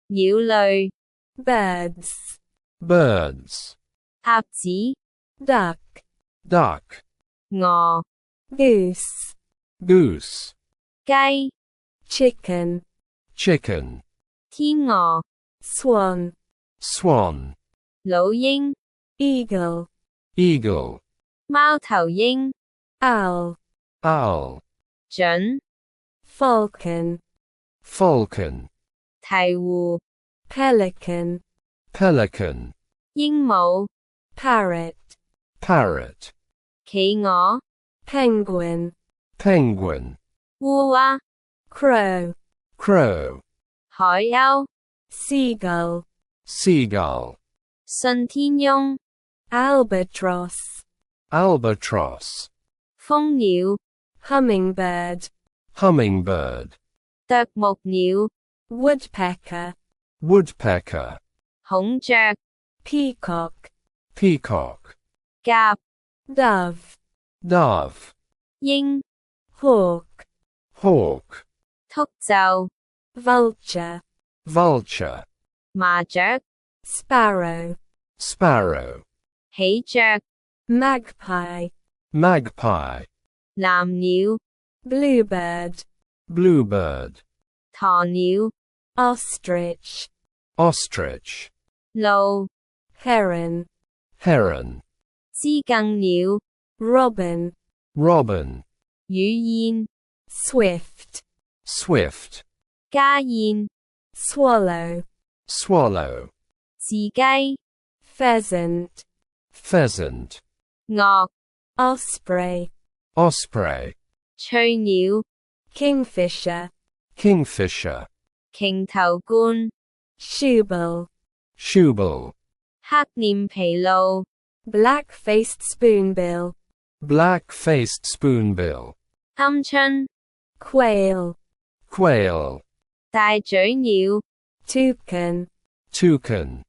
鳥類 birds, birds, 鴨子 duck, duck, 鵝 goose, goose, 雞 chicken, chicken, 天鵝 swan, swan, 老鷹 eagle, eagle, 貓頭鷹 owl, owl, 隼 falcon, falcon, 鵜鶘 pelican, pelican, 鸚鵡 parrot, parrot, 企鵝 penguin, penguin, 烏鴉 crow, crow, 海鷗 seagull, seagull, 信天翁 albatross, albatross, 蜂鳥 hummingbird, hummingbird, 啄木鳥 woodpecker, woodpecker, 孔雀 peacock, peacock, 鴿 dove, dove, 鷹 hawk, hawk, 禿鷲 vulture, vulture, 麻雀 sparrow, sparrow, 喜鵲 magpie, magpie, 藍鳥 bluebird, bluebird, 鴕鳥 ostrich, ostrich, 鷺 heron, heron, 知更鳥 robin, robin, 雨燕 swift, swift, 家燕 swallow, swallow, 雉雞 pheasant, pheasant, 鵲 osprey, osprey, 翠鳥 kingfisher, kingfisher, 鯨頭鸛 shoebill, shoebill, 黑臉琵鷺 black-faced spoonbill, black-faced spoonbill, 鵪鶉 quail, quail, 大嘴鳥 toucan, toucan,